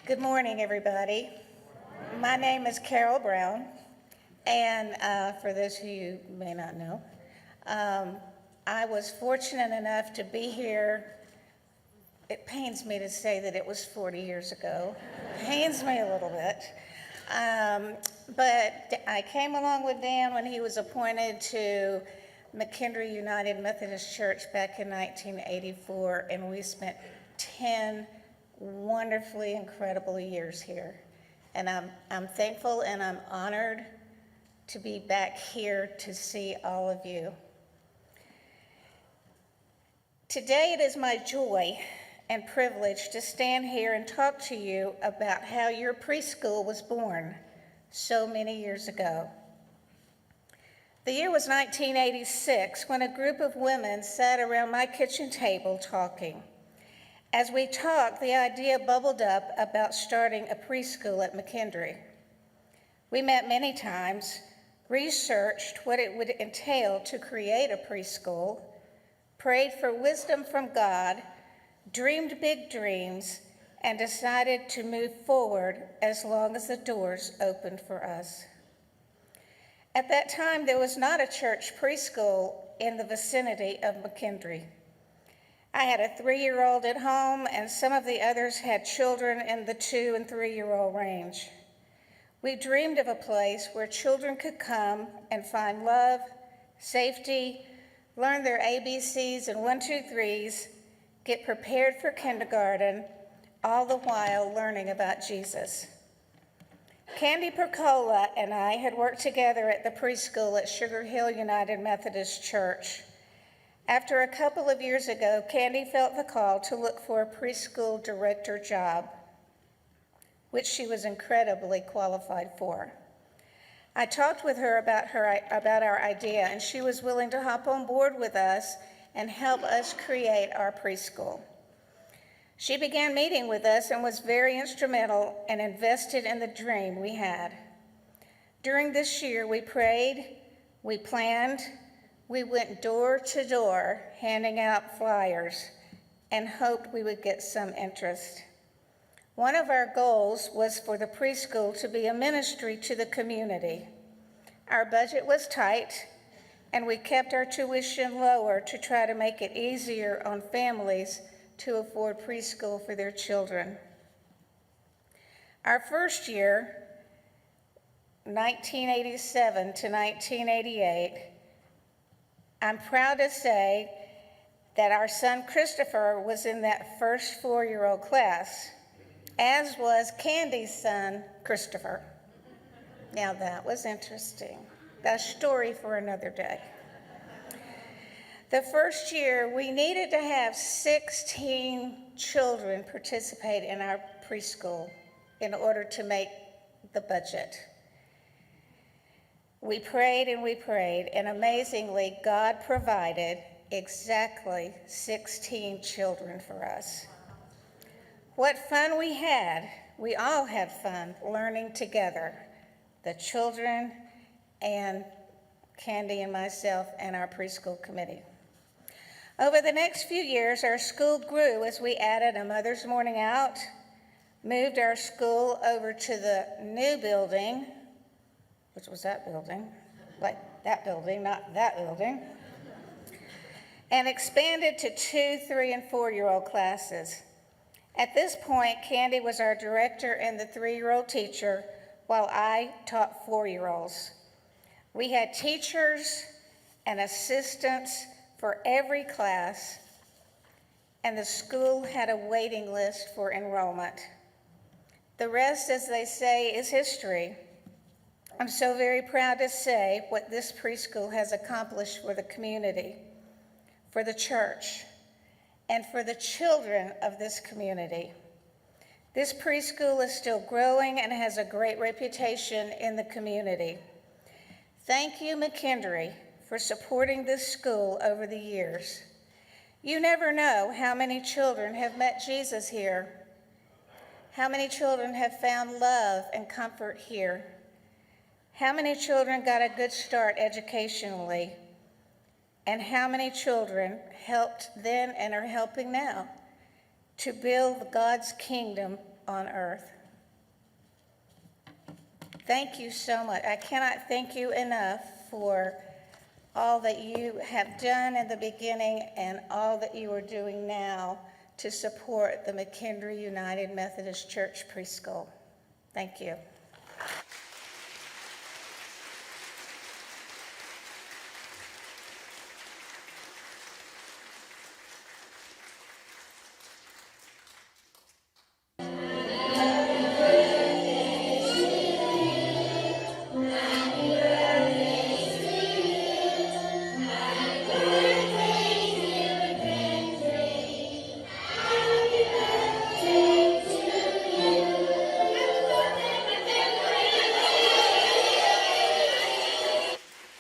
Good morning, everybody. My name is Carol Brown, and for those of you who may not know, I was fortunate enough to be here. It pains me to say that it was 40 years ago. Pains me a little bit. But I came along with Dan when he was appointed to McKendree United Methodist Church back in 1984, and we spent 10 wonderfully incredible years here. And I'm thankful and I'm honored to be back here to see all of you. Today it is my joy and privilege to stand here and talk to you about how your preschool was born so many years ago. The year was 1986 when a group of women sat around my kitchen table talking. As we talked, the idea bubbled up about starting a preschool at McKendree. We met many times, researched what it would entail to create a preschool, prayed for wisdom from God, dreamed big dreams, and decided to move forward as long as the doors opened for us. At that time, there was not a church preschool in the vicinity of McKendree. I had a 3-year-old at home, and some of the others had children in the 2 and 3-year-old range. We dreamed of a place where children could come and find love, safety, learn their ABCs and 1, 2, 3s, get prepared for kindergarten, all the while learning about Jesus. Candy Percola and I had worked together at the preschool at Sugar Hill United Methodist Church. After a couple of years ago, Candy felt the call to look for a preschool director job, which she was incredibly qualified for. I talked with her about our idea, and she was willing to hop on board with us and help us create our preschool. She began meeting with us and was very instrumental and invested in the dream we had. During this year, we prayed, we planned, we went door to door handing out flyers and hoped we would get some interest. One of our goals was for the preschool to be a ministry to the community. Our budget was tight, and we kept our tuition lower to try to make it easier on families to afford preschool for their children. Our first year, 1987 to 1988, I'm proud to say that our son Christopher was in that first 4-year-old class, as was Candy's son, Christopher. Now that was interesting. That's a story for another day. The first year, we needed to have 16 children participate in our preschool in order to make the budget. We prayed, and amazingly, God provided exactly 16 children for us. What fun we had. We all had fun learning together, the children and Candy and myself and our preschool committee. Over the next few years, our school grew as we added a Mother's Morning Out, moved our school over to the new building, which was that building, like that building, not that building, and expanded to 2, 3, and 4-year-old classes. At this point, Candy was our director and the 3-year-old teacher, while I taught 4-year-olds. We had teachers and assistants for every class, and the school had a waiting list for enrollment. The rest, as they say, is history. I'm so very proud to say what this preschool has accomplished for the community, for the church, and for the children of this community. This preschool is still growing and has a great reputation in the community. Thank you, McKendree, for supporting this school over the years. You never know how many children have met Jesus here, how many children have found love and comfort here, how many children got a good start educationally, and how many children helped then and are helping now to build God's kingdom on earth. Thank you so much. I cannot thank you enough for all that you have done in the beginning and all that you are doing now to support the McKendree United Methodist Church Preschool. Thank you.